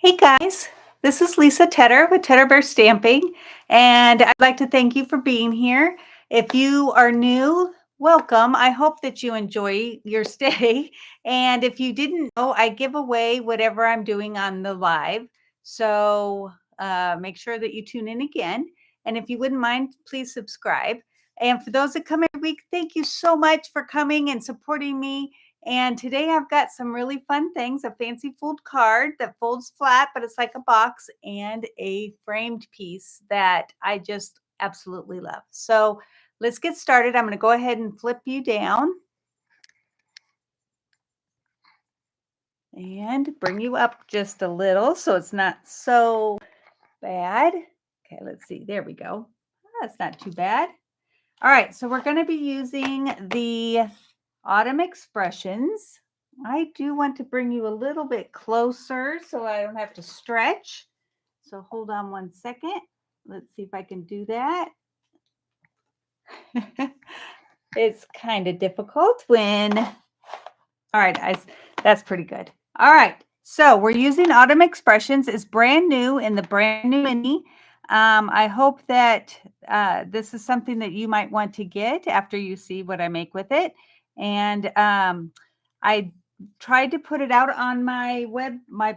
Hey guys, this is Lisa Tedder with Tedder Bear Stamping, and I'd like to thank you for being here. If you are new, welcome. I hope that you enjoy your stay. And if you didn't know, I give away whatever I'm doing on the live. So make sure that you tune in again. And if you wouldn't mind, please subscribe. And for those that come every week, thank you so much for coming and supporting me. And today I've got some really fun things, a fancy fold card that folds flat, but it's like a box, and a framed piece that I just absolutely love. So let's get started. I'm going to go ahead and flip you down and bring you up just a little so it's not so bad. Okay, let's see. There we go. That's not too bad. All right, so we're going to be using the Autumn Expressions. I do want to bring you a little bit closer so I don't have to stretch. So hold on one second. Let's see if I can do that. It's kind of difficult when, all right, guys, that's pretty good. All right, so we're using Autumn Expressions. It's brand new in the brand new mini. I hope that this is something that you might want to get after you see what I make with it. And I tried to put it out on my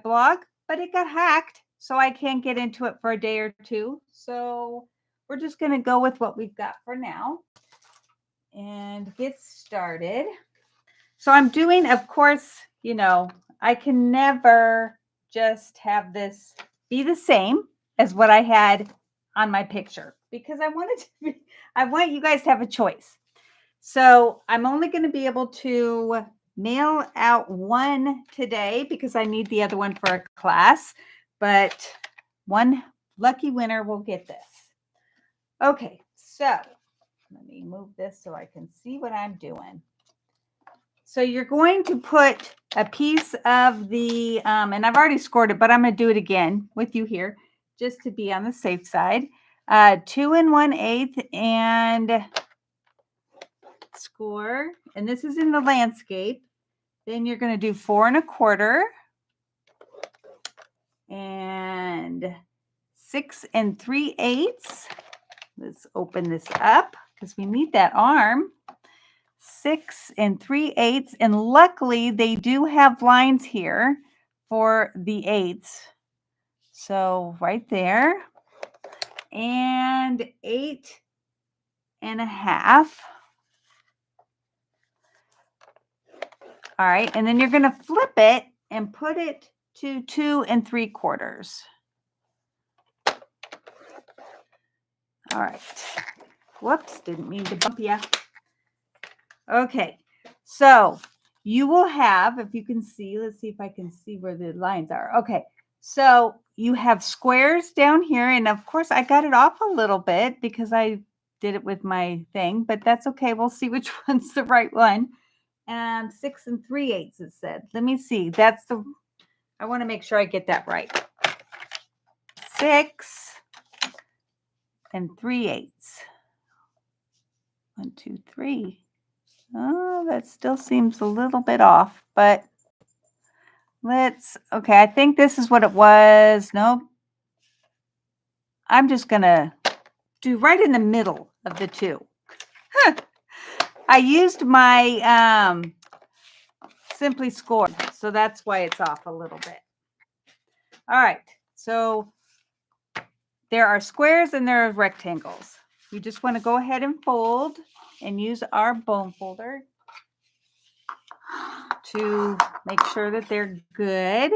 blog, but it got hacked, so I can't get into it for a day or two. So we're just going to go with what we've got for now and get started. So I'm doing, of course, I can never just have this be the same as what I had on my picture, because I want you guys to have a choice. So I'm only going to be able to mail out one today because I need the other one for a class, but one lucky winner will get this. Okay, so let me move this so I can see what I'm doing. So you're going to put a piece of the, and I've already scored it, but I'm going to do it again with you here just to be on the safe side. 2 1/8 and score. And this is in the landscape. Then you're going to do 4 1/4 and 6 3/8. Let's open this up because we need that arm. 6 3/8, and luckily they do have lines here for the eighths. So right there, and 8 1/2. All right, and then you're going to flip it and put it to 2 3/4. All right. Whoops, didn't mean to bump you. Okay, so you will have, if you can see, let's see if I can see where the lines are. Okay, so you have squares down here, and of course I got it off a little bit because I did it with my thing, but that's okay. We'll see which one's the right one. And 6 3/8 it said. Let me see. I want to make sure I get that right. 6 3/8. 1, 2, 3. Oh, that still seems a little bit off, but okay, I think this is what it was. Nope. I'm just going to do right in the middle of the two. I used my Simply Scored, so that's why it's off a little bit. All right, so there are squares and there are rectangles. You just want to go ahead and fold and use our bone folder to make sure that they're good.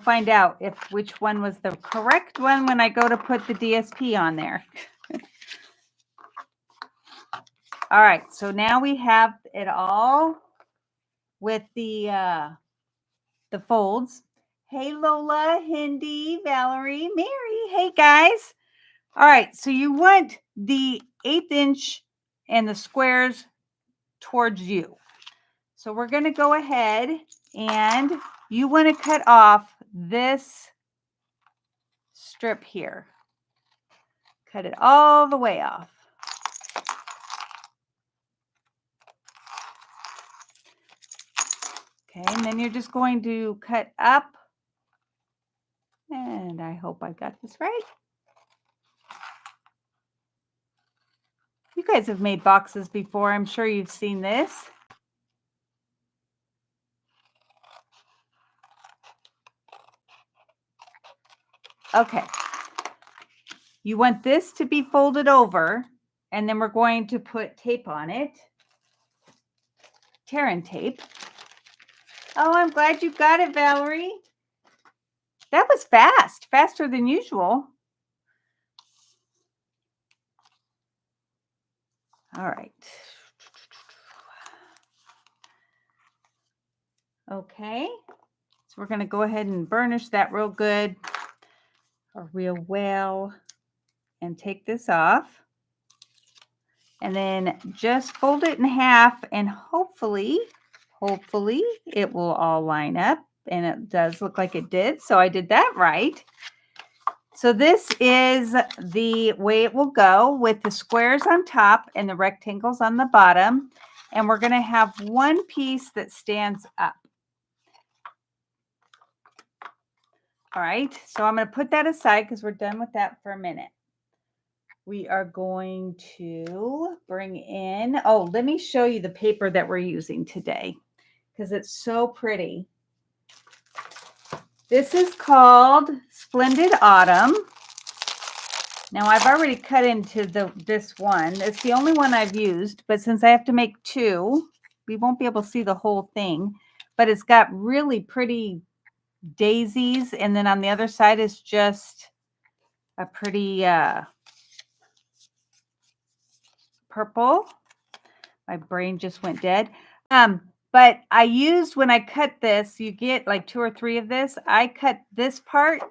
Find out which one was the correct one when I go to put the DSP on there. All right, so now we have it all with the folds. Hey Lola, Hindi, Valerie, Mary. Hey guys. All right, so you want the 1/8 inch and the squares towards you. So we're going to go ahead, and you want to cut off this strip here. Cut it all the way off. Okay, and then you're just going to cut up. And I hope I got this right. You guys have made boxes before. I'm sure you've seen this. Okay. You want this to be folded over, and then we're going to put tape on it. Tear-in tape. Oh, I'm glad you got it, Valerie. That was fast, faster than usual. All right. Okay. So we're going to go ahead and burnish that real good or real well and take this off. And then just fold it in half and hopefully it will all line up. And it does look like it did. So I did that right. So this is the way it will go with the squares on top and the rectangles on the bottom. And we're going to have one piece that stands up. All right, so I'm going to put that aside because we're done with that for a minute. We are going to bring in, oh, let me show you the paper that we're using today because it's so pretty. This is called Splendid Autumn. Now I've already cut into this one. It's the only one I've used, but since I have to make two, we won't be able to see the whole thing, but it's got really pretty daisies. And then on the other side is just a pretty purple. My brain just went dead. But I used, when I cut this, you get like 2 or 3 of this. I cut this part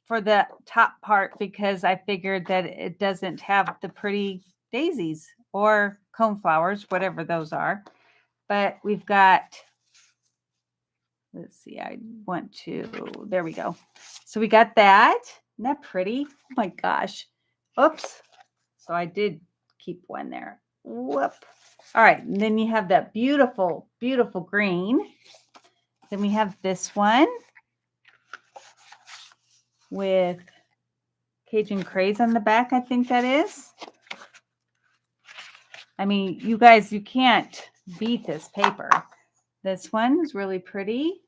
for the top part because I figured that it doesn't have the pretty daisies or coneflowers, whatever those are. But we've got, let's see, I want to, there we go. So we got that. Isn't that pretty? Oh my gosh. Oops. So I did keep one there. Whoop. All right. And then you have that beautiful, beautiful green. Then we have this one with Cajun Craze on the back, I think that is. I mean, you guys, you can't beat this paper. This one is really pretty.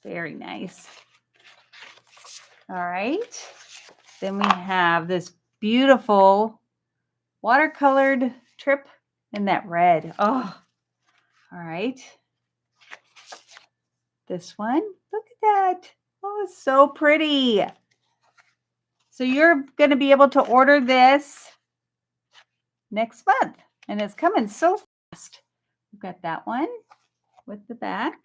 Very nice. All right. Then we have this beautiful watercolored trip in that red. Oh, all right. This one, look at that. Oh, it's so pretty. So you're going to be able to order this next month. And it's coming so fast. We've got that one with the back.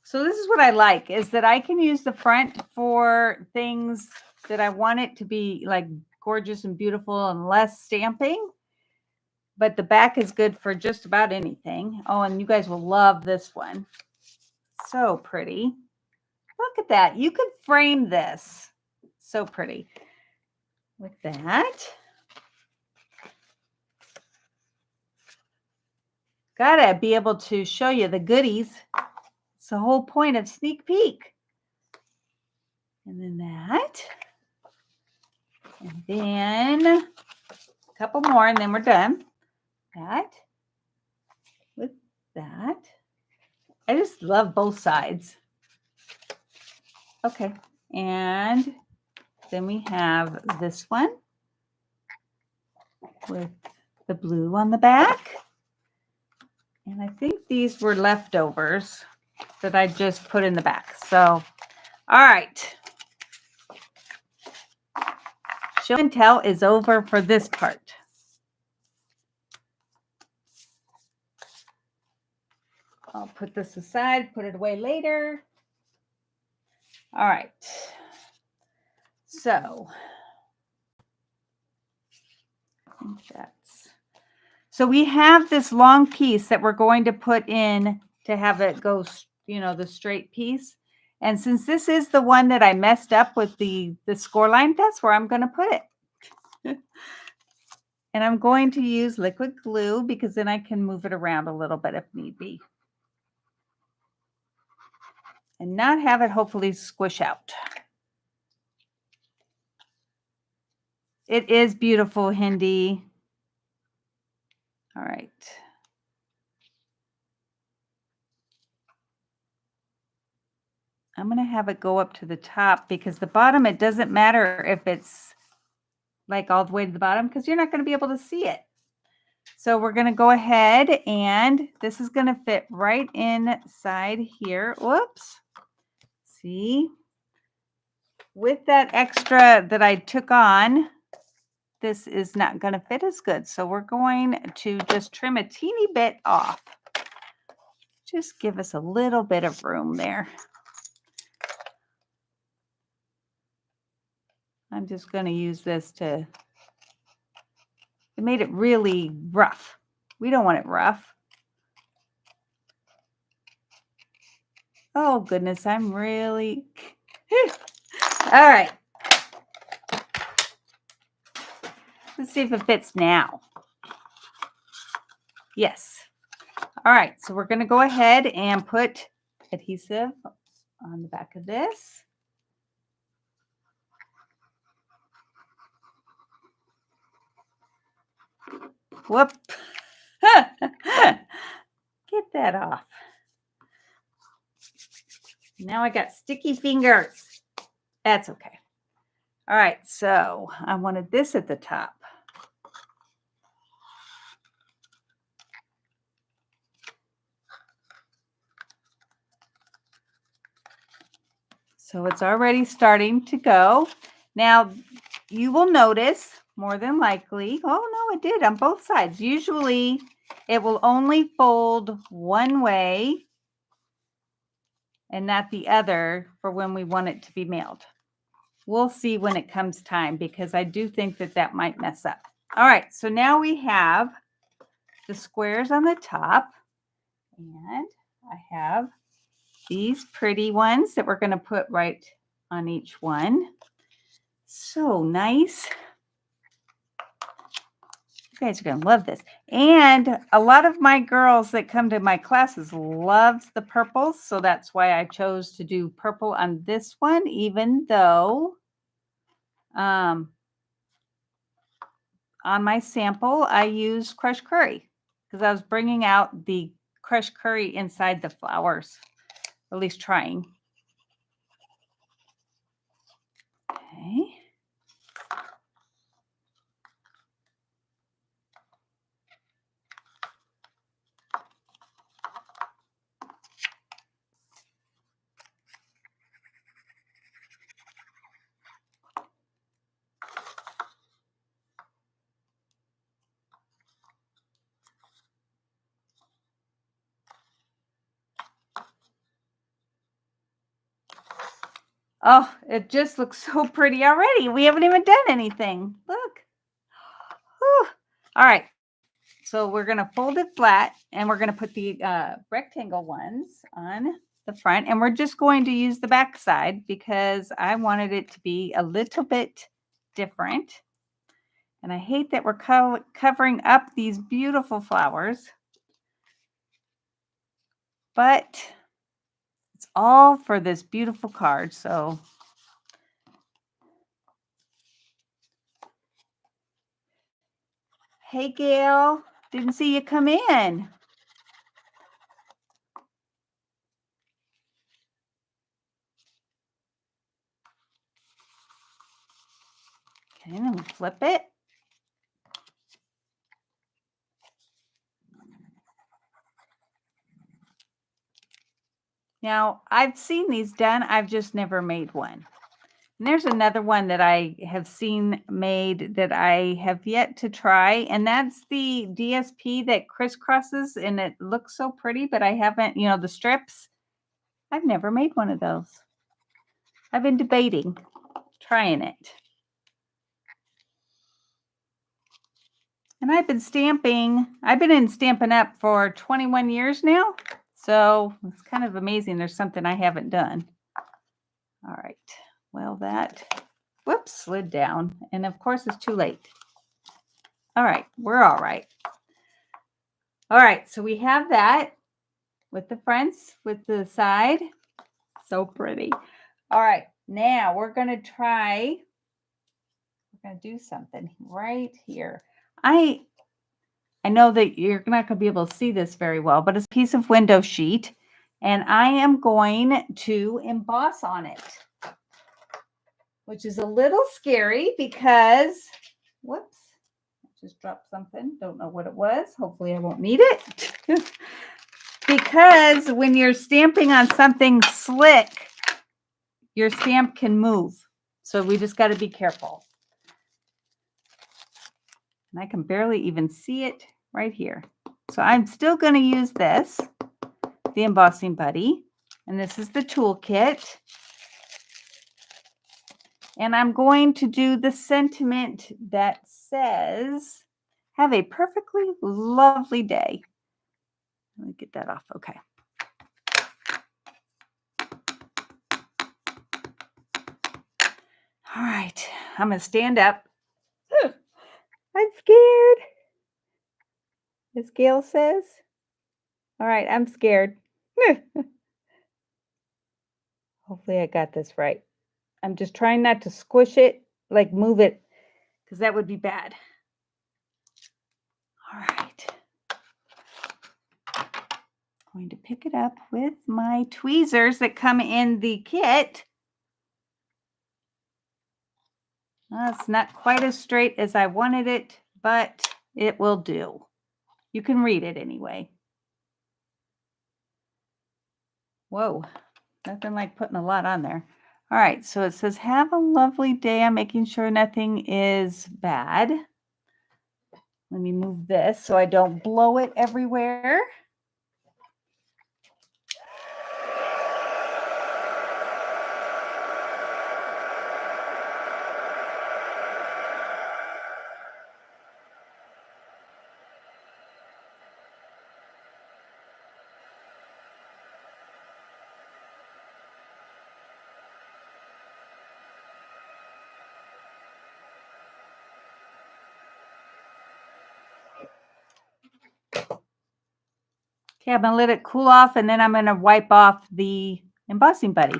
So this is what I like, is that I can use the front for things that I want it to be like gorgeous and beautiful and less stamping. But the back is good for just about anything. Oh, and you guys will love this one. So pretty. Look at that. You could frame this. So pretty. With that. Gotta be able to show you the goodies. It's the whole point of sneak peek. And then that. And then a couple more and then we're done. That. With that. I just love both sides. Okay. And then we have this one with the blue on the back. And I think these were leftovers that I just put in the back. So, all right. Show and tell is over for this part. I'll put this aside, put it away later. All right. So, I think that's, so we have this long piece that we're going to put in to have it go, you know, the straight piece. And since this is the one that I messed up with the score line, that's where I'm going to put it. And I'm going to use liquid glue because then I can move it around a little bit if need be. and not have it hopefully squish out. It is beautiful, Hindi. All right. I'm going to have it go up to the top because the bottom, it doesn't matter if it's like all the way to the bottom because you're not going to be able to see it. So we're going to go ahead and this is going to fit right inside here. Whoops. See? With that extra that I took on, this is not going to fit as good. So we're going to just trim a teeny bit off. Just give us a little bit of room there. I'm just going to use this to, it made it really rough. We don't want it rough. Oh goodness, I'm really, all right. Let's see if it fits now. Yes. All right, so we're going to go ahead and put adhesive on the back of this. Whoop. Get that off. Now I got sticky fingers. That's okay. All right, so I wanted this at the top. So it's already starting to go. Now you will notice more than likely, oh no, it did on both sides. Usually it will only fold one way and not the other for when we want it to be mailed. We'll see when it comes time because I do think that that might mess up. All right, so now we have the squares on the top and I have these pretty ones that we're going to put right on each one. So nice. You guys are going to love this. And a lot of my girls that come to my classes loves the purples. So that's why I chose to do purple on this one, even though on my sample, I used crushed curry because I was bringing out the crushed curry inside the flowers, at least trying. Okay. Oh, it just looks so pretty already. We haven't even done anything. Look. Whew. All right. So we're going to fold it flat and we're going to put the rectangle ones on the front. And we're just going to use the back side because I wanted it to be a little bit different. And I hate that we're covering up these beautiful flowers. But it's all for this beautiful card. So hey, Gail, didn't see you come in. Okay, then we flip it. Now, I've seen these done. I've just never made one. And there's another one that I have seen made that I have yet to try, and that's the DSP that crisscrosses, and it looks so pretty, but I haven't, you know, the strips. I've never made one of those. I've been debating trying it. And I've been in Stampin' Up! For 21 years now, so it's kind of amazing there's something I haven't done. All right, well that, whoops, slid down, and of course it's too late. All right, we're all right. All right, so we have that with the fronts, with the side. So pretty. All right, now we're going to do something right here. I know that you're not going to be able to see this very well, but it's a piece of window sheet, and I am going to emboss on it, which is a little scary because, whoops, I just dropped something. Don't know what it was. Hopefully I won't need it. Because when you're stamping on something slick, your stamp can move. So we just got to be careful. And I can barely even see it right here. So I'm still going to use this, the Embossing Buddy. And this is the toolkit. And I'm going to do the sentiment that says, have a perfectly lovely day. Let me get that off. Okay. All right. I'm going to stand up. I'm scared. As Gail says. All right. I'm scared. Hopefully I got this right. I'm just trying not to squish it, like move it, because that would be bad. All right. Going to pick it up with my tweezers that come in the kit. It's not quite as straight as I wanted it, but it will do. You can read it anyway. Whoa, nothing like putting a lot on there. All right, so it says, have a lovely day. I'm making sure nothing is bad. Let me move this so I don't blow it everywhere. Okay, I'm gonna let it cool off, and then I'm gonna wipe off the Embossing Buddy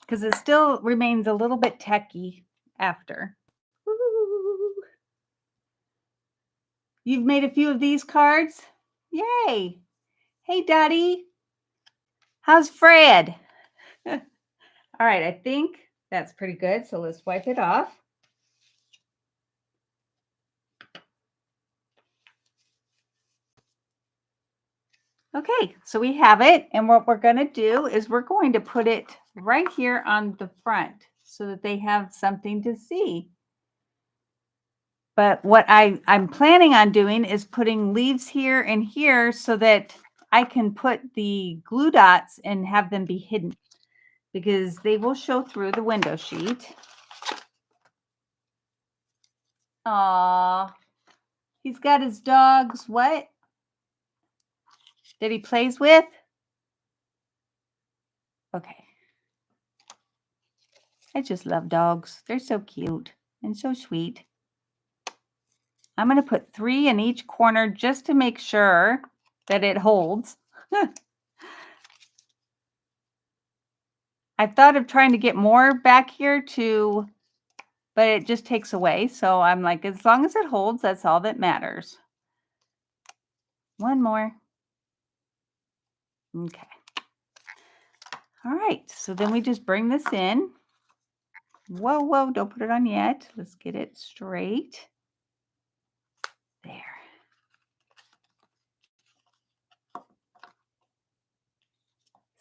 because it still remains a little bit techy after. Ooh. You've made a few of these cards? Yay! Hey, Daddy. How's Fred? All right, I think that's pretty good. So let's wipe it off. Okay, so we have it. And what we're going to do is we're going to put it right here on the front so that they have something to see. But what I'm planning on doing is putting leaves here and here so that I can put the glue dots and have them be hidden because they will show through the window sheet. Aw, he's got his dogs. What? That he plays with? Okay. I just love dogs. They're so cute and so sweet. I'm going to put 3 in each corner just to make sure that it holds. I've thought of trying to get more back here too, but it just takes away. So I'm like, as long as it holds, that's all that matters. One more. Okay. All right. So then we just bring this in. Whoa, whoa, don't put it on yet. Let's get it straight. There.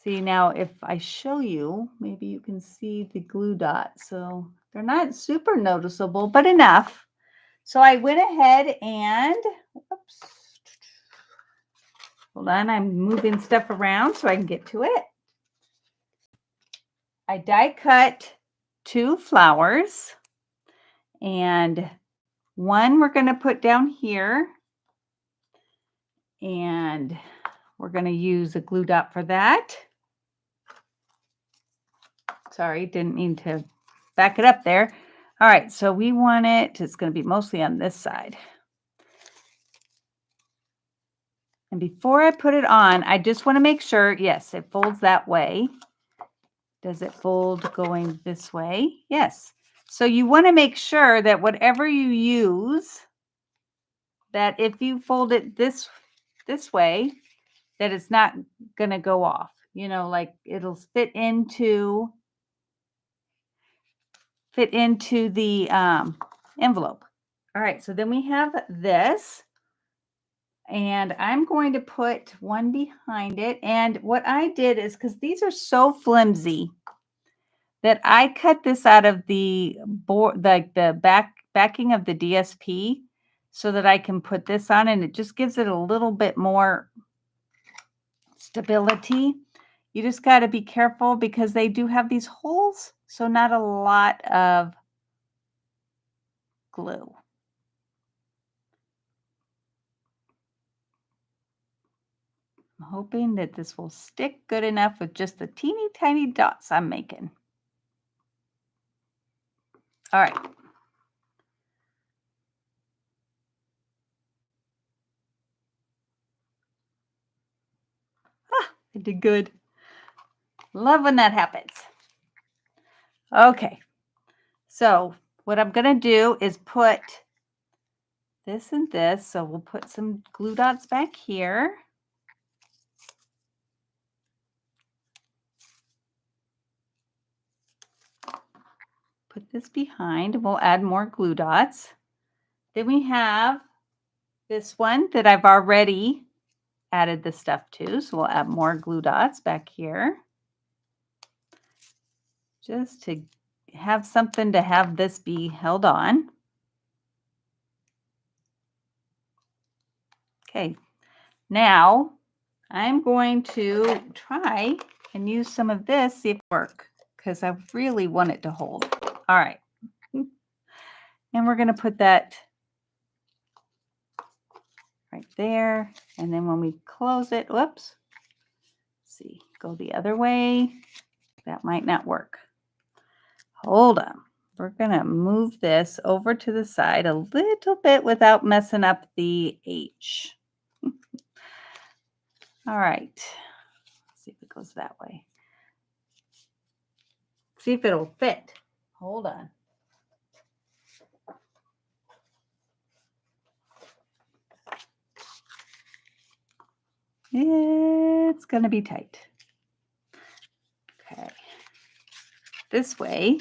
See, now if I show you, maybe you can see the glue dots. So they're not super noticeable, but enough. So I went ahead and, oops, hold on, I'm moving stuff around so I can get to it. I die cut 2 flowers, and one we're going to put down here, and we're going to use a glue dot for that. Sorry, didn't mean to back it up there. All right, so we want it, it's going to be mostly on this side. And before I put it on, I just want to make sure, yes, it folds that way. Does it fold going this way? Yes. So you want to make sure that whatever you use, that if you fold it this way, that it's not going to go off. You know, like it'll fit into the envelope. All right, so then we have this. And I'm going to put one behind it. And what I did is, because these are so flimsy, that I cut this out of the board, like the backing of the DSP, so that I can put this on, and it just gives it a little bit more stability. You just got to be careful because they do have these holes, so not a lot of glue. I'm hoping that this will stick good enough with just the teeny tiny dots I'm making. All right. I did good. Love when that happens. Okay. So what I'm going to do is put this and this. So we'll put some glue dots back here. Put this behind. We'll add more glue dots. Then we have this one that I've already added the stuff to. So we'll add more glue dots back here. Just to have something to have this be held on. Okay. Now I'm going to try and use some of this, see if it works, because I really want it to hold. All right. And we're going to put that right there. And then when we close it, whoops, let's see, go the other way. That might not work. Hold on. We're going to move this over to the side a little bit without messing up the H. All right. Let's see if it goes that way. See if it'll fit. Hold on. It's going to be tight. Okay. This way.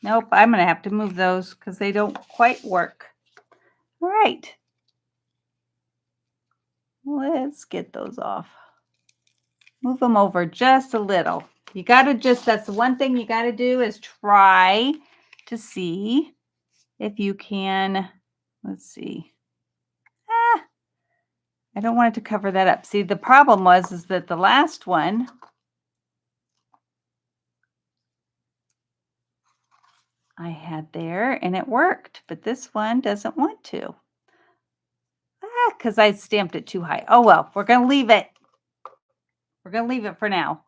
Nope, I'm going to have to move those because they don't quite work. All right. Let's get those off. Move them over just a little. You got to just, that's the one thing you got to do is try to see if you can, let's see. I don't want it to cover that up. See, the problem is that the last one, I had there and it worked, but this one doesn't want to. Because I stamped it too high. Oh, well, we're going to leave it. We're going to leave it for now.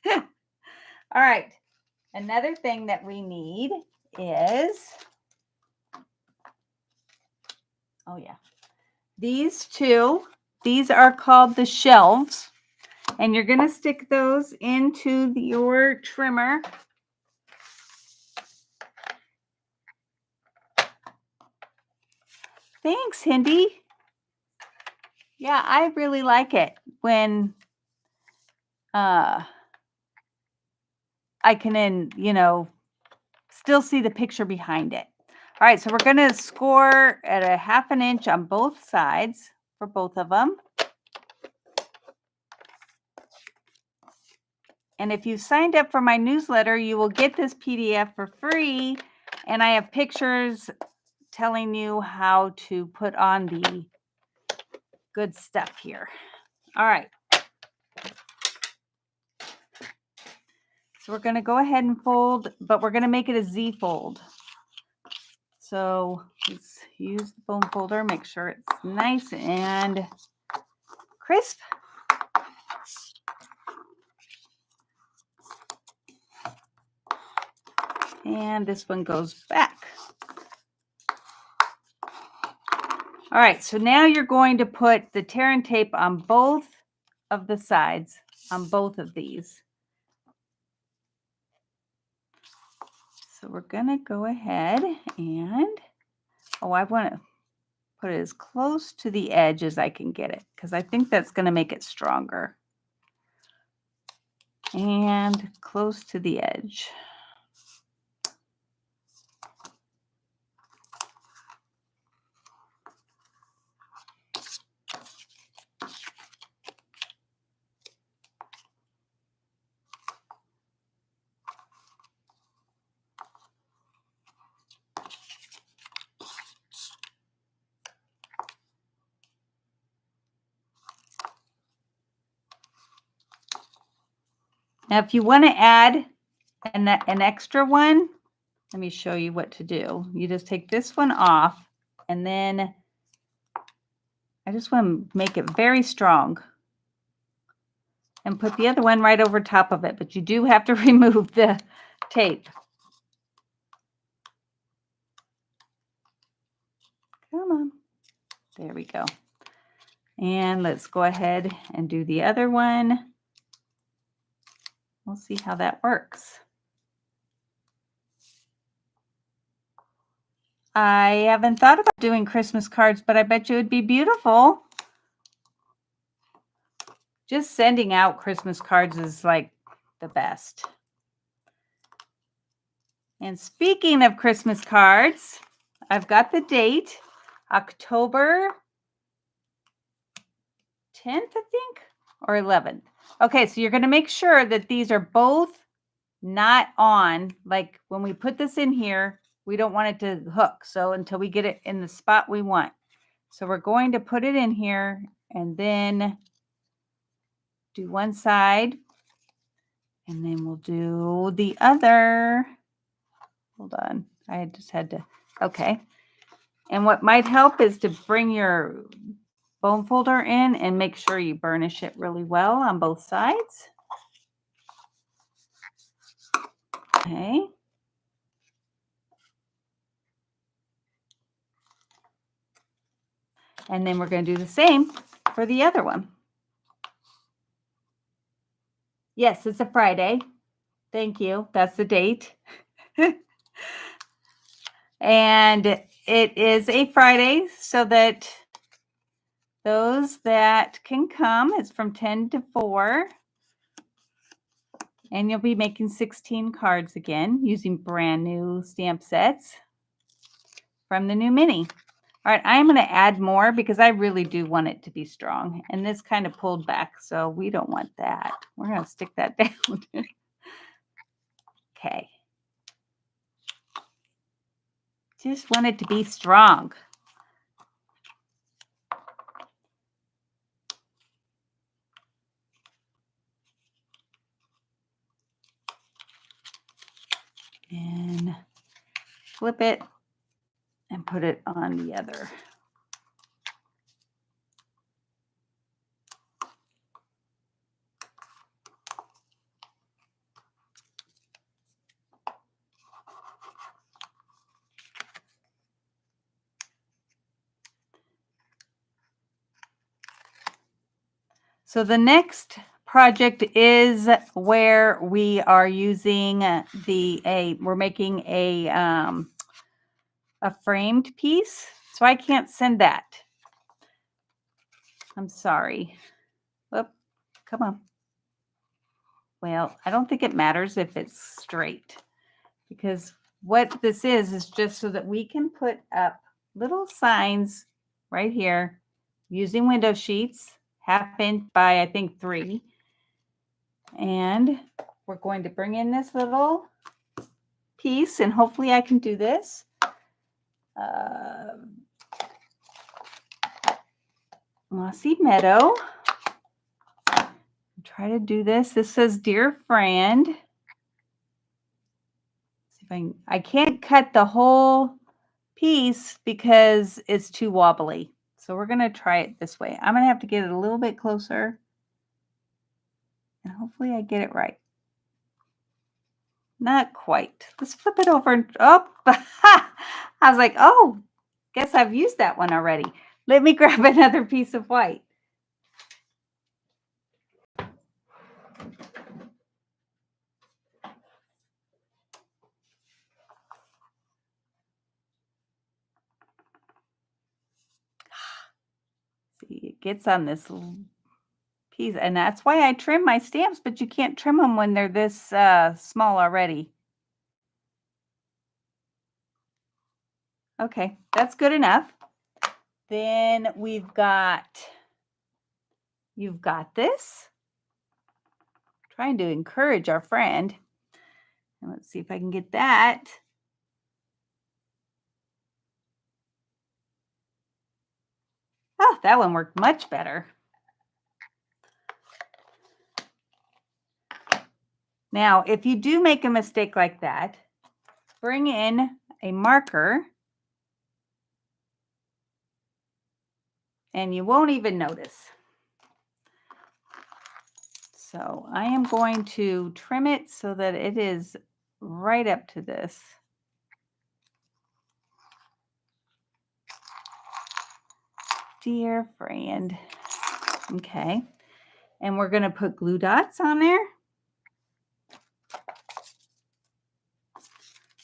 All right. Another thing that we need is, oh yeah, these two. These are called the shelves. And you're going to stick those into your trimmer. Thanks, Hindi. Yeah, I really like it when I can, still see the picture behind it. All right, so we're going to score at a 1/2 inch on both sides for both of them. And if you signed up for my newsletter, you will get this PDF for free. And I have pictures telling you how to put on the good stuff here. All right. So we're going to go ahead and fold, but we're going to make it a Z fold. So let's use the foam folder, make sure it's nice and crisp. And this one goes back. All right, so now you're going to put the tear and tape on both of the sides, on both of these. So we're going to go ahead and, oh, I want to put it as close to the edge as I can get it because I think that's going to make it stronger. And close to the edge. Now, if you want to add an extra one, let me show you what to do. You just take this one off, and then I just want to make it very strong and put the other one right over top of it, but you do have to remove the tape. Come on. There we go. And let's go ahead and do the other one. We'll see how that works. I haven't thought about doing Christmas cards, but I bet you it would be beautiful. Just sending out Christmas cards is like the best. And speaking of Christmas cards, I've got the date, October 10th, I think, or 11th. Okay, so you're going to make sure that these are both not on. Like when we put this in here, we don't want it to hook. So until we get it in the spot we want. So we're going to put it in here and then do one side. And then we'll do the other. Hold on. I just had to. Okay. And what might help is to bring your bone folder in and make sure you burnish it really well on both sides. Okay. And then we're going to do the same for the other one. Yes, it's a Friday. Thank you. That's the date. And it is a Friday so that those that can come, it's from 10 to 4. And you'll be making 16 cards again using brand new stamp sets from the new mini. All right, I'm going to add more because I really do want it to be strong. And this kind of pulled back, so we don't want that. We're going to stick that down. Okay. Just want it to be strong. And flip it and put it on the other. So the next project is where we are using we're making a framed piece. So I can't send that. I'm sorry. Whoop, come on. Well, I don't think it matters if it's straight because what this is just so that we can put up little signs right here using window sheets, 1/2 inch by I think 3. And we're going to bring in this little piece and hopefully I can do this. Mossy Meadow. Try to do this. This says, "Dear friend." See if I can't cut the whole piece because it's too wobbly. So we're going to try it this way. I'm going to have to get it a little bit closer. And hopefully I get it right. Not quite. Let's flip it over. And, oh, I was like, oh, guess I've used that one already. Let me grab another piece of white. See, it gets on this piece, and that's why I trim my stamps, but you can't trim them when they're this small already. Okay, that's good enough. Then you've got this. Trying to encourage our friend. And let's see if I can get that. Oh, that one worked much better. Now, if you do make a mistake like that, bring in a marker and you won't even notice. So I am going to trim it so that it is right up to this. Dear friend. Okay. And we're going to put glue dots on there.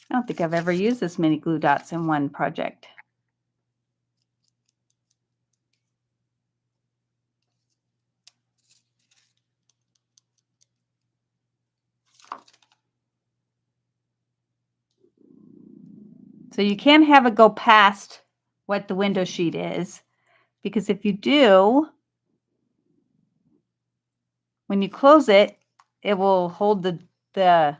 I don't think I've ever used this many glue dots in one project. So you can't have it go past what the window sheet is, because if you do, when you close it, it will hold the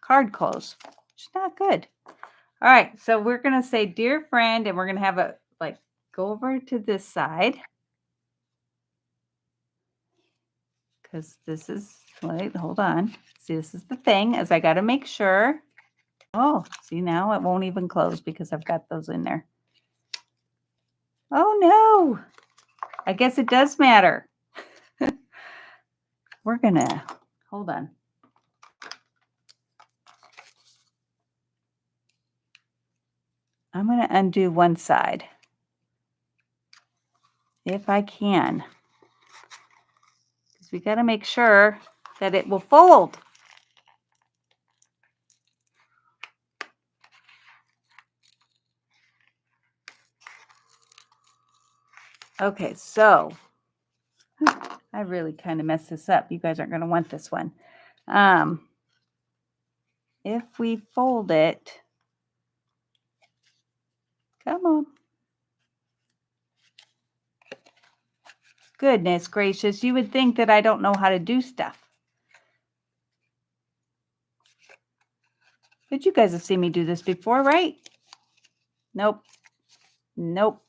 card closed, which is not good. All right, so we're going to say, dear friend, and we're going to have it like go over to this side. Because this is, wait, hold on. See, this is the thing, is I got to make sure. Oh, see, now it won't even close because I've got those in there. Oh, no. I guess it does matter. We're going to, hold on. I'm going to undo one side, if I can. Because we got to make sure that it will fold. Okay, so I really kind of messed this up. You guys aren't going to want this one. If we fold it, come on. Goodness gracious, you would think that I don't know how to do stuff. But you guys have seen me do this before, right? Nope. Nope.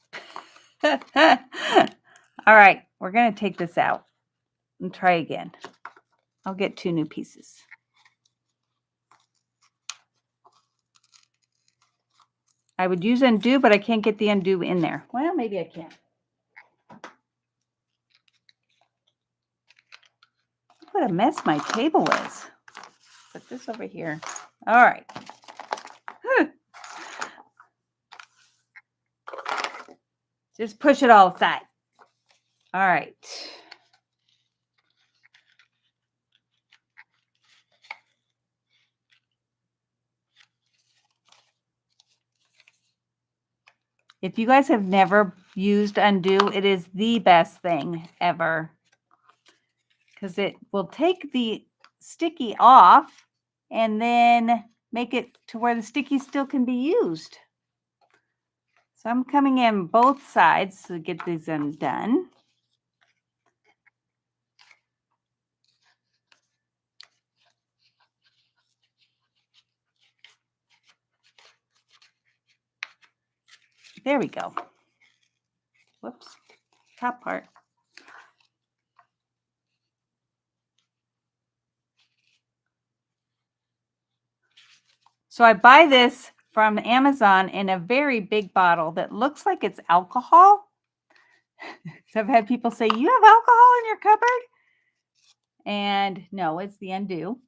All right, we're going to take this out and try again. I'll get 2 new pieces. I would use undo, but I can't get the undo in there. Well, maybe I can. What a mess my table is. Put this over here. All right. Just push it all aside. All right. If you guys have never used undo, it is the best thing ever, because it will take the sticky off and then make it to where the sticky still can be used. So I'm coming in both sides to get these undone. There we go. Whoops, top part. So I buy this from Amazon in a very big bottle that looks like it's alcohol. So I've had people say, you have alcohol in your cupboard? And no, it's the undo.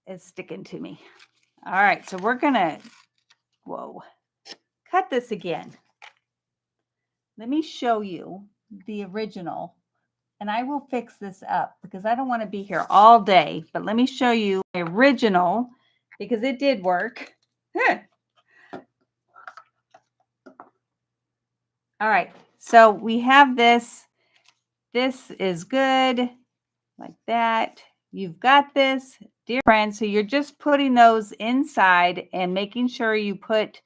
It's sticking to me. All right, so we're gonna, whoa. cut this again. Let me show you the original, and I will fix this up because I don't want to be here all day, but let me show you the original because it did work. All right, so we have this. This is good, like that. You've got this, dear friend. So you're just putting those inside and making sure you put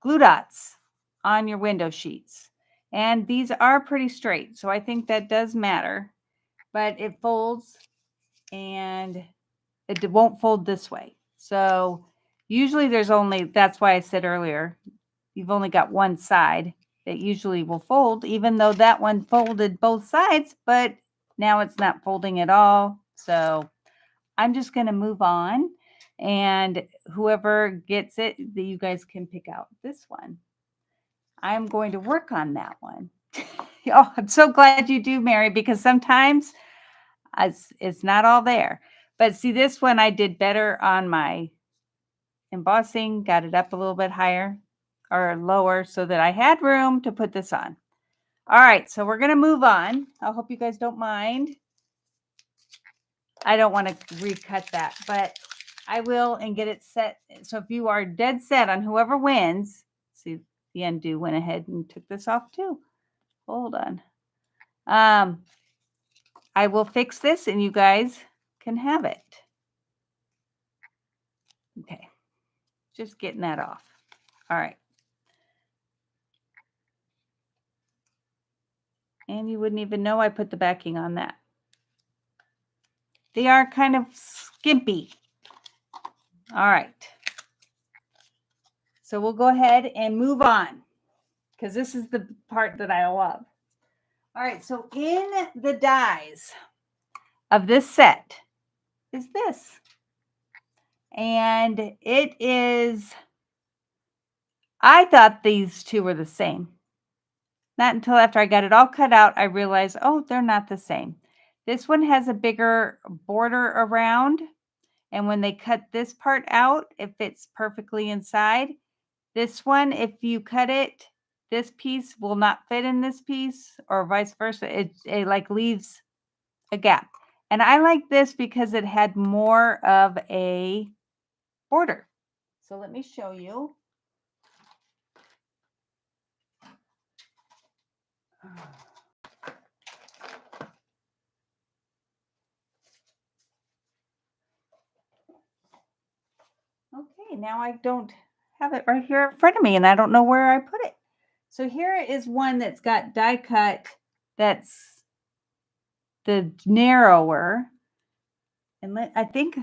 glue dots on your window sheets. And these are pretty straight, so I think that does matter. But it folds, and it won't fold this way. So usually there's only, that's why I said earlier, you've only got one side that usually will fold, even though that one folded both sides, but now it's not folding at all. So I'm just going to move on, and whoever gets it, you guys can pick out this one. I'm going to work on that one. Oh, I'm so glad you do, Mary, because sometimes it's not all there. But see, this one I did better on my embossing, got it up a little bit higher or lower so that I had room to put this on. All right, so we're going to move on. I hope you guys don't mind. I don't want to recut that, but I will and get it set. So if you are dead set on whoever wins, see, the undo went ahead and took this off too. Hold on. I will fix this and you guys can have it. Okay, just getting that off. All right. And you wouldn't even know I put the backing on that. They are kind of skimpy. All right. So we'll go ahead and move on because this is the part that I love. All right, so in the dies of this set is this. And it is, I thought these two were the same. Not until after I got it all cut out, I realized, oh, they're not the same. This one has a bigger border around. And when they cut this part out, it fits perfectly inside. This one, if you cut it, this piece will not fit in this piece or vice versa. It like leaves a gap. And I like this because it had more of a border. So let me show you. Okay, now I don't have it right here in front of me and I don't know where I put it. So here is one that's got die cut that's the narrower. And I think,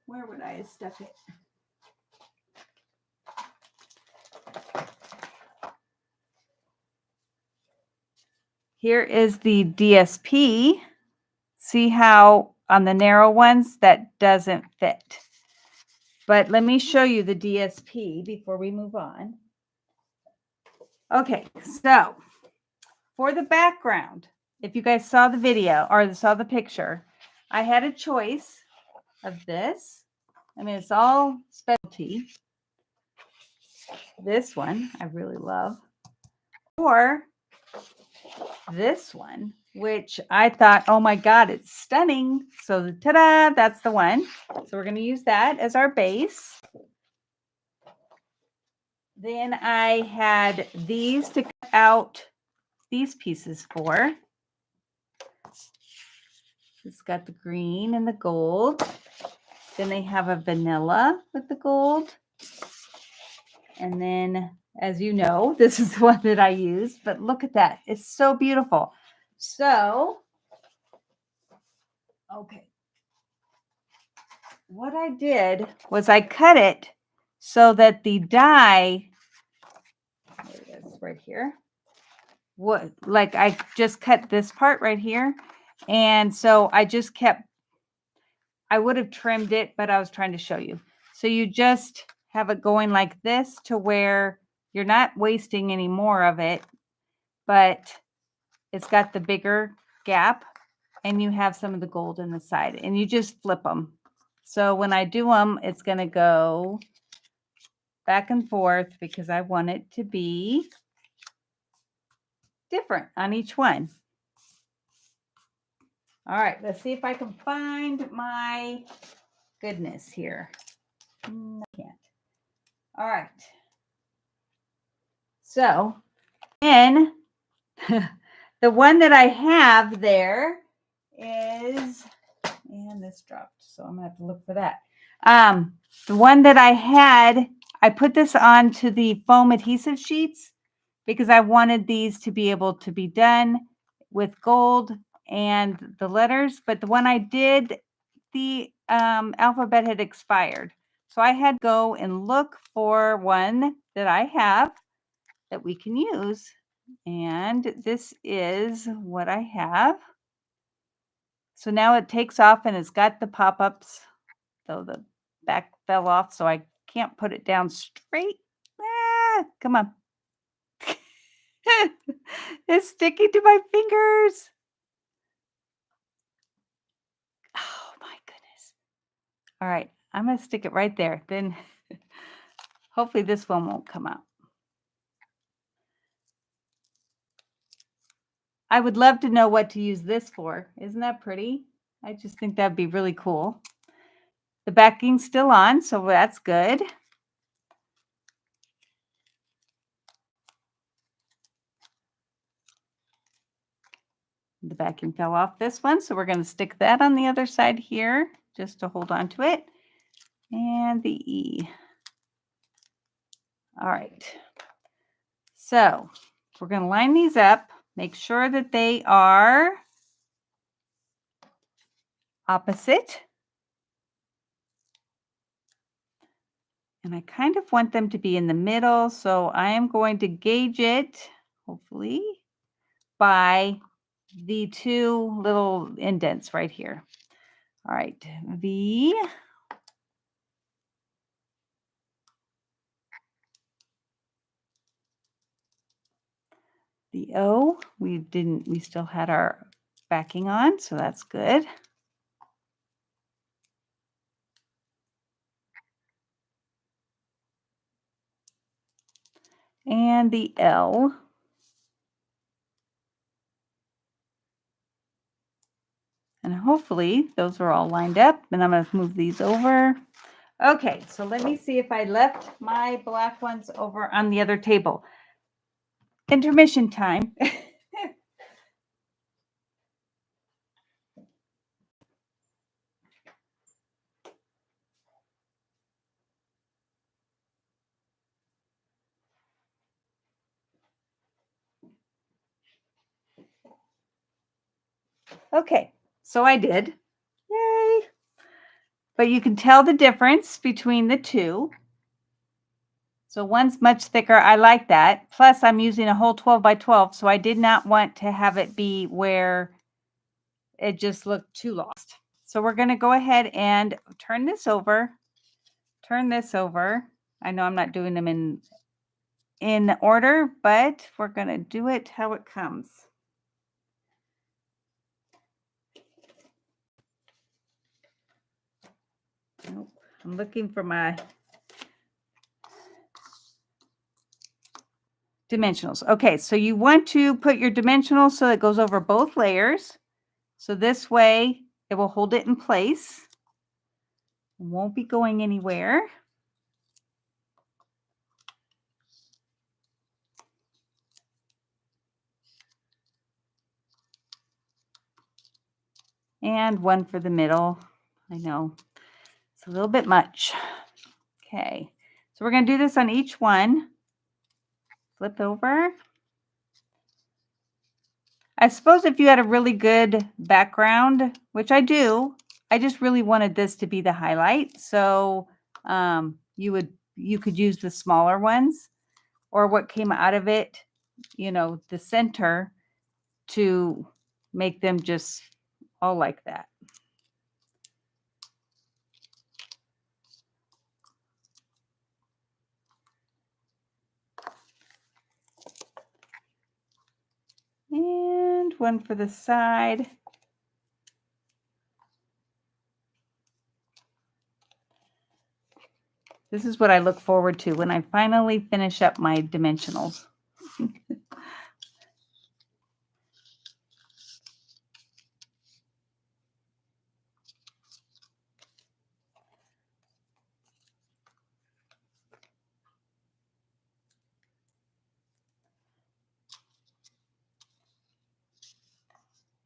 where would I have stuck it? Here is the DSP. See how on the narrow ones that doesn't fit. But let me show you the DSP before we move on. Okay, so for the background, if you guys saw the video or saw the picture, I had a choice of this. I mean, it's all specialty. This one I really love. Or this one, which I thought, oh my God, it's stunning. So ta-da, that's the one. So we're going to use that as our base. Then I had these to cut out these pieces for. It's got the green and the gold. Then they have a vanilla with the gold. And then, as you know, this is the one that I use, but look at that. It's so beautiful. So, okay. What I did was I cut it so that the die, there it is right here, like I just cut this part right here. And so I just kept, I would have trimmed it, but I was trying to show you. So you just have it going like this to where you're not wasting any more of it, but it's got the bigger gap and you have some of the gold in the side and you just flip them. So when I do them, it's going to go back and forth because I want it to be different on each one. All right, let's see if I can find my goodness here. I can't. All right. So then the one that I have there is, and this dropped, so I'm gonna have to look for that. The one that I had, I put this onto the foam adhesive sheets because I wanted these to be able to be done with gold and the letters, but the one I did, the alphabet had expired. So I had to go and look for one that I have that we can use. And this is what I have. So now it takes off and it's got the pop-ups, though the back fell off, so I can't put it down straight. Come on. It's sticking to my fingers. Oh my goodness. All right, I'm going to stick it right there. Then hopefully this one won't come out. I would love to know what to use this for. Isn't that pretty? I just think that'd be really cool. The backing's still on, so that's good. The backing fell off this one, so we're going to stick that on the other side here just to hold on to it. And the E. All right. So we're going to line these up, make sure that they are opposite. And I kind of want them to be in the middle, so I am going to gauge it, hopefully, by the two little indents right here. All right, V. The O, we still had our backing on, so that's good. And the L. And hopefully those are all lined up, and I'm going to move these over. Okay, so let me see if I left my black ones over on the other table. Intermission time. Okay, so I did. Yay. But you can tell the difference between the two. So one's much thicker. I like that. Plus, I'm using a whole 12 by 12, so I did not want to have it be where it just looked too lost. So we're going to go ahead and turn this over. Turn this over. I know I'm not doing them in order, but we're going to do it how it comes. Nope. I'm looking for my dimensionals. Okay, so you want to put your dimensionals so it goes over both layers. So this way it will hold it in place. It won't be going anywhere. And one for the middle. I know it's a little bit much. Okay, so we're going to do this on each one. Flip over. I suppose if you had a really good background, which I do, I just really wanted this to be the highlight. So you could use the smaller ones or what came out of it, you know, the center, to make them just all like that. And one for the side. This is what I look forward to when I finally finish up my dimensionals.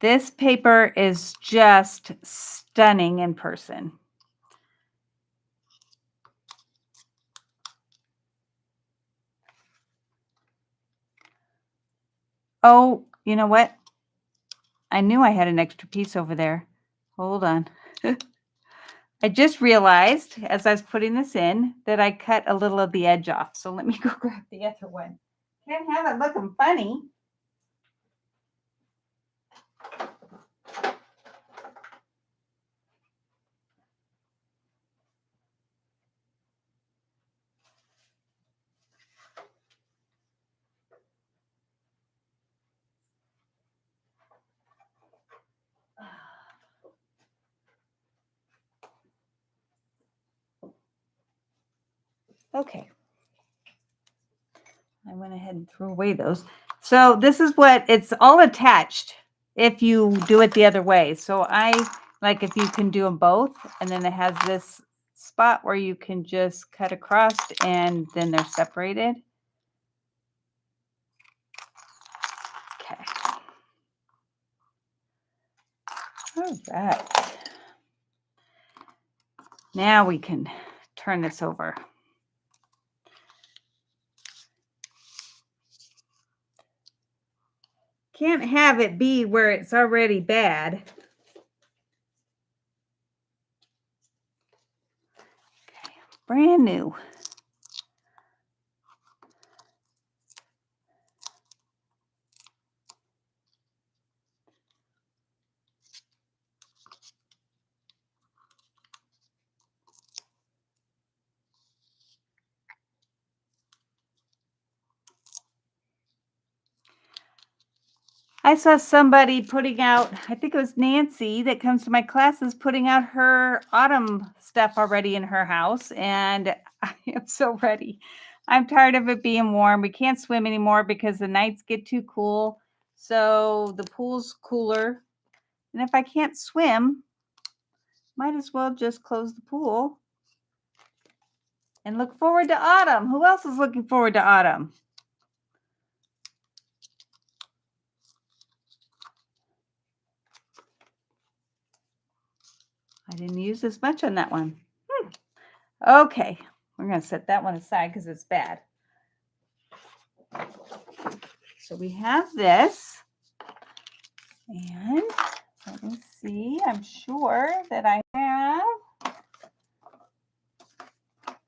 This paper is just stunning in person. Oh, you know what? I knew I had an extra piece over there. Hold on. I just realized as I was putting this in that I cut a little of the edge off. So let me go grab the other one. Can't have it looking funny. Okay. I went ahead and threw away those. So this is what it's all attached if you do it the other way. So I like if you can do them both, and then it has this spot where you can just cut across and then they're separated. Okay. All right. Now we can turn this over. Can't have it be where it's already bad. Okay. Brand new. I saw somebody putting out, I think it was Nancy that comes to my classes, putting out her autumn stuff already in her house. And I am so ready. I'm tired of it being warm. We can't swim anymore because the nights get too cool. So the pool's cooler. And if I can't swim, might as well just close the pool and look forward to autumn. Who else is looking forward to autumn? I didn't use as much on that one. Okay, we're going to set that one aside because it's bad. So we have this. And let me see, I'm sure that I have.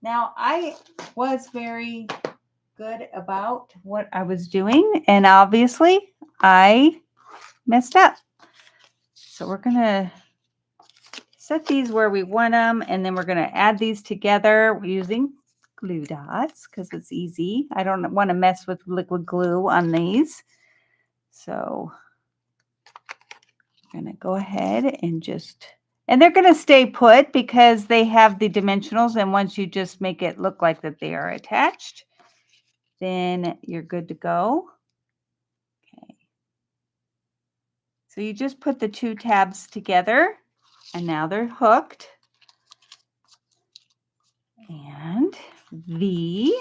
Now, I was very good about what I was doing, and obviously I messed up. So we're going to set these where we want them, and then we're going to add these together using glue dots because it's easy. I don't want to mess with liquid glue on these. So I'm going to go ahead and just, and they're going to stay put because they have the dimensionals, and once you just make it look like that they are attached, then you're good to go. Okay. So you just put the two tabs together, and now they're hooked. And V.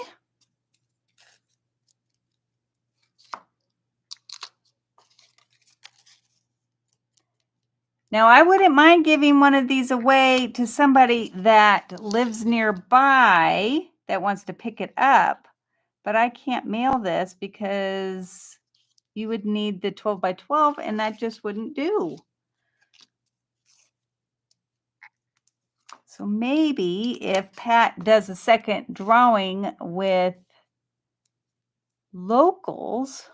Now, I wouldn't mind giving one of these away to somebody that lives nearby that wants to pick it up, but I can't mail this because you would need the 12 by 12 and that just wouldn't do. So maybe if Pat does a second drawing with locals,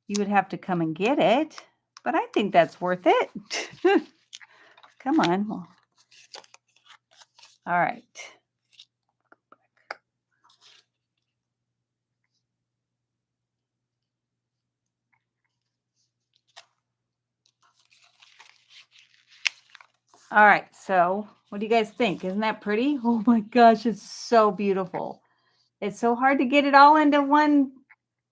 you would have to come and get it, but I think that's worth it. Come on. All right. All right, So what do you guys think? Isn't that pretty? Oh my gosh, it's so beautiful. It's so hard to get it all into one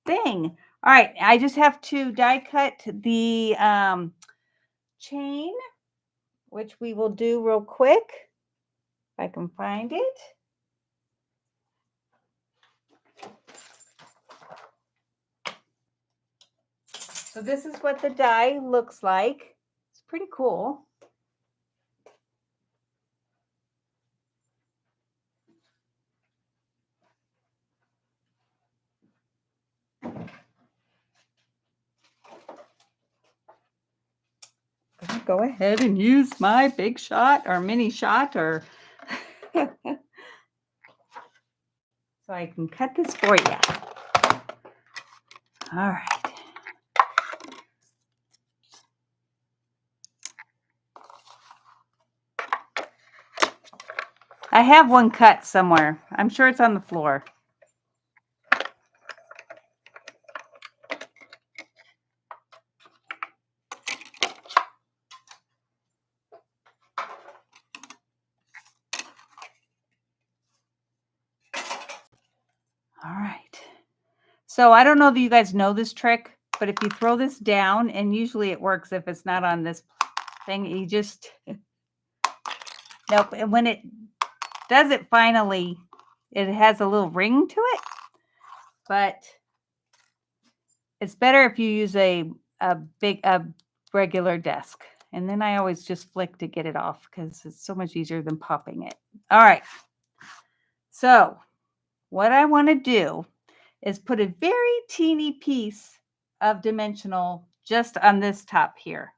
thing. All right, I just have to die cut the chain, which we will do real quick, if I can find it. So this is what the die looks like. It's pretty cool. Go ahead and use my big shot or mini shot or so I can cut this for you. All right. I have one cut somewhere. I'm sure it's on the floor. All right. So I don't know that you guys know this trick, but if you throw this down, and usually it works if it's not on this thing, you just, nope. And when it does it finally, it has a little ring to it, but it's better if you use a regular desk. And then I always just flick to get it off because it's so much easier than popping it. All right. So what I want to do is put a very teeny piece of dimensional just on this top here.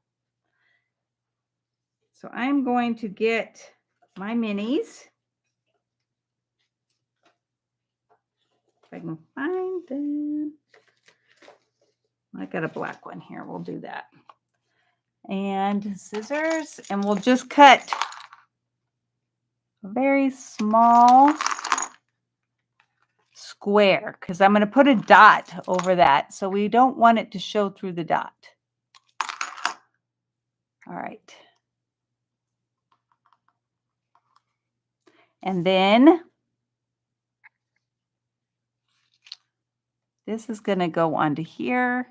So I'm going to get my minis. If I can find them. I got a black one here. We'll do that. And scissors, and we'll just cut a very small square because I'm going to put a dot over that. So we don't want it to show through the dot. All right. And then this is going to go onto here.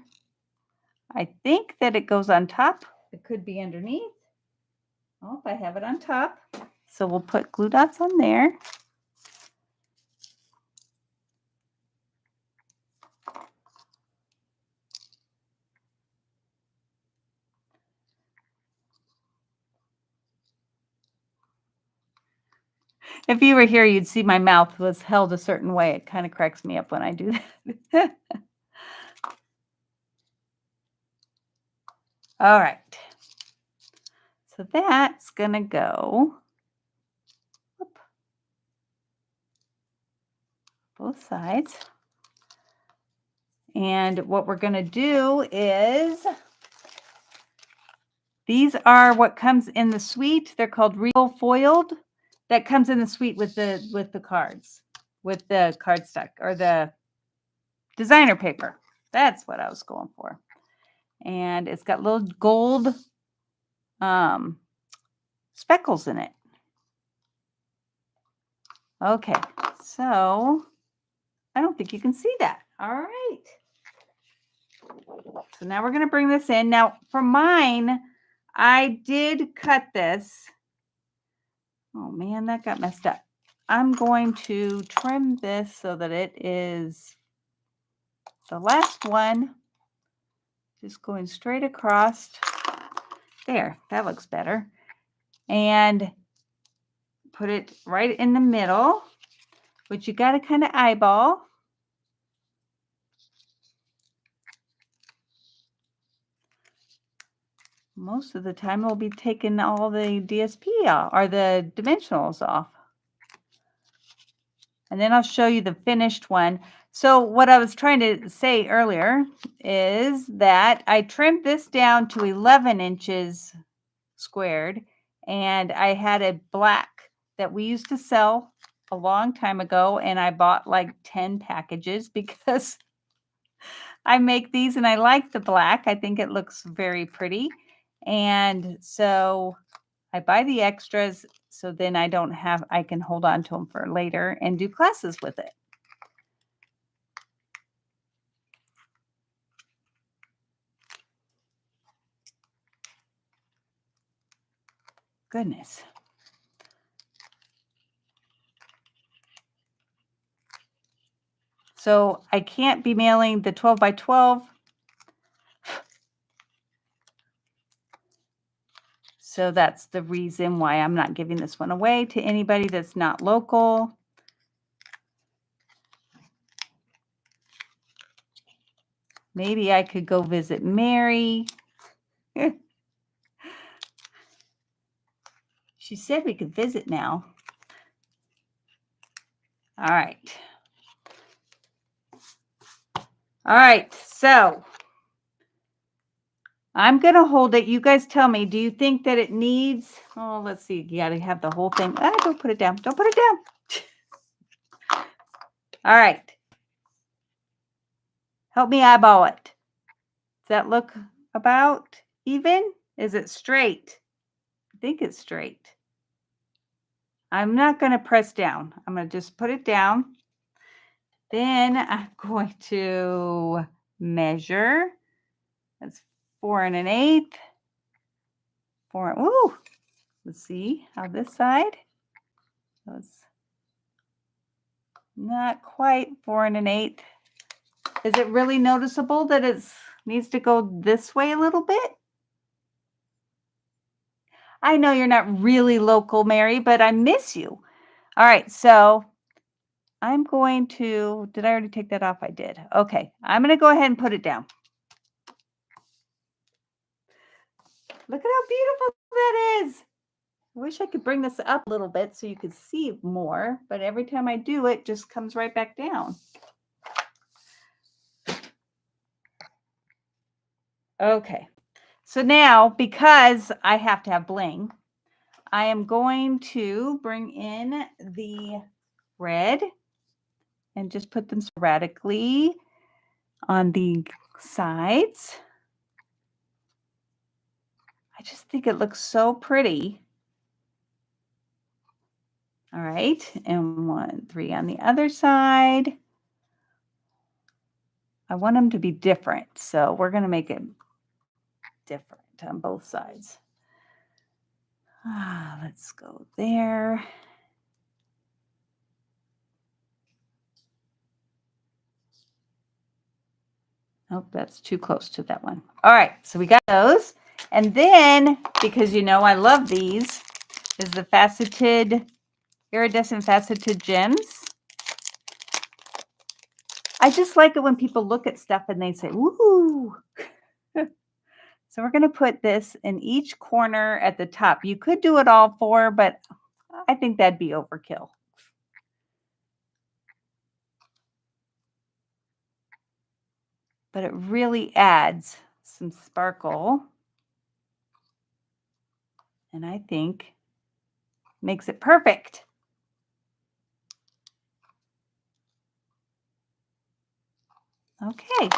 I think that it goes on top. It could be underneath. Oh, if I have it on top. So we'll put glue dots on there. If you were here, you'd see my mouth was held a certain way. It kind of cracks me up when I do that. All right. So that's going to go both sides. And what we're going to do is, these are what comes in the suite. They're called Real Foiled. That comes in the suite with the cards, with the cardstock or the designer paper. That's what I was going for. And it's got little gold speckles in it. Okay, so I don't think you can see that. All right. So now we're going to bring this in. Now for mine, I did cut this. Oh man, that got messed up. I'm going to trim this so that it is the last one. Just going straight across. There, that looks better. And put it right in the middle, which you got to kind of eyeball. Most of the time we'll be taking all the DSP off, or the dimensionals off. And then I'll show you the finished one. So what I was trying to say earlier is that I trimmed this down to 11 inches squared, and I had a black that we used to sell a long time ago, and I bought like 10 packages because I make these and I like the black. I think it looks very pretty. And so I buy the extras so then I can hold on to them for later and do classes with it. Goodness. So I can't be mailing the 12 by 12. So that's the reason why I'm not giving this one away to anybody that's not local. Maybe I could go visit Mary. She said we could visit now. All right. All right. So I'm going to hold it. You guys tell me, do you think that it needs, oh, let's see. You got to have the whole thing. Don't put it down. Don't put it down. All right. Help me eyeball it. Does that look about even? Is it straight? I think it's straight. I'm not going to press down. I'm going to just put it down. Then I'm going to measure. That's 4 1/8. Ooh, let's see how this side. That's not quite 4 1/8. Is it really noticeable that it needs to go this way a little bit? I know you're not really local, Mary, but I miss you. All right, so I'm going to, did I already take that off? I did. Okay, I'm going to go ahead and put it down. Look at how beautiful that is. I wish I could bring this up a little bit so you could see more, but every time I do it, just comes right back down. Okay, so now because I have to have bling, I am going to bring in the red and just put them sporadically on the sides. I just think it looks so pretty. All right, and 3 on the other side. I want them to be different, so we're going to make it different on both sides. Let's go there. Oh, that's too close to that one. All right, so we got those. And then, because you know I love these, is the faceted, iridescent faceted gems. I just like it when people look at stuff and they say, woohoo. So we're going to put this in each corner at the top. You could do it all 4, but I think that'd be overkill. But it really adds some sparkle. And I think makes it perfect. Okay.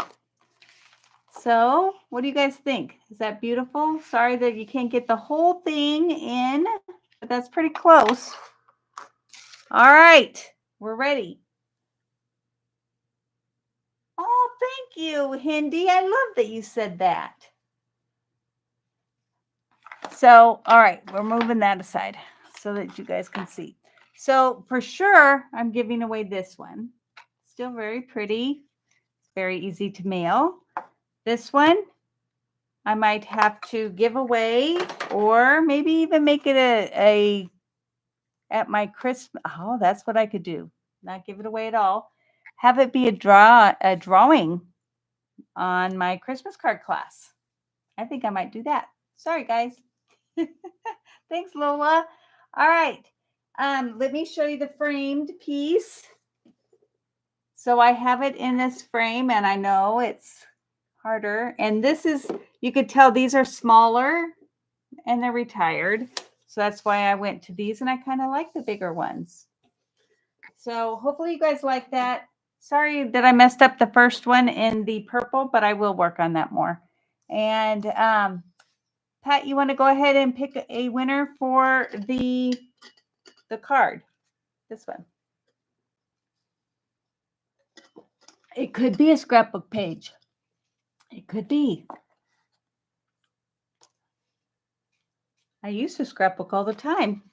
So what do you guys think? Is that beautiful? Sorry that you can't get the whole thing in, but that's pretty close. All right, we're ready. Oh, thank you, Hindi. I love that you said that. So, all right, we're moving that aside so that you guys can see. So for sure, I'm giving away this one. Still very pretty. It's very easy to mail. This one, I might have to give away or maybe even make it a at my Christmas. Oh, that's what I could do. Not give it away at all. Have it be a drawing on my Christmas card class. I think I might do that. Sorry, guys. Thanks, Lola. All right. Let me show you the framed piece. So I have it in this frame, and I know it's harder. And this is, you could tell these are smaller and they're retired. So that's why I went to these, and I kind of like the bigger ones. So hopefully you guys like that. Sorry that I messed up the first one in the purple, but I will work on that more. And Pat, you want to go ahead and pick a winner for the card? This one. It could be a scrapbook page. It could be. I used to scrapbook all the time.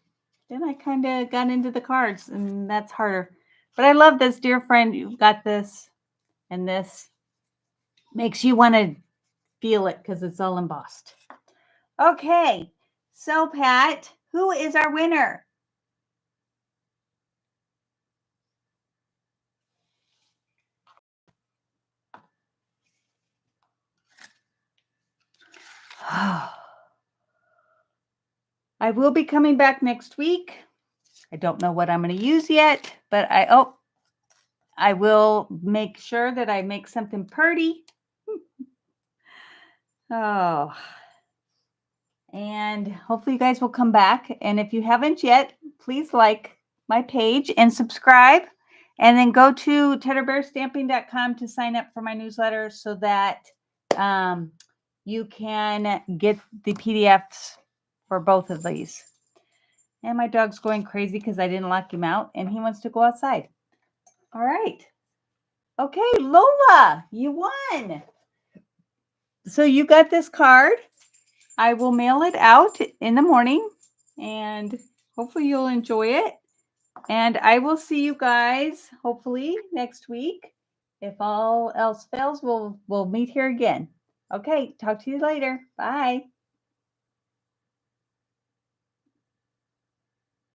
Then I kind of got into the cards, and that's harder. But I love this, dear friend. You've got this, and this makes you want to feel it because it's all embossed. Okay, so Pat, who is our winner? I will be coming back next week. I don't know what I'm going to use yet, but I will make sure that I make something pretty. Oh, and hopefully you guys will come back. And if you haven't yet, please like my page and subscribe. And then go to tedderbearstamping.com to sign up for my newsletter so that you can get the PDFs for both of these. And my dog's going crazy because I didn't lock him out and he wants to go outside. All right. Okay, Lola, you won. So you got this card. I will mail it out in the morning and hopefully you'll enjoy it. And I will see you guys hopefully next week. If all else fails, we'll meet here again. Okay, talk to you later. Bye.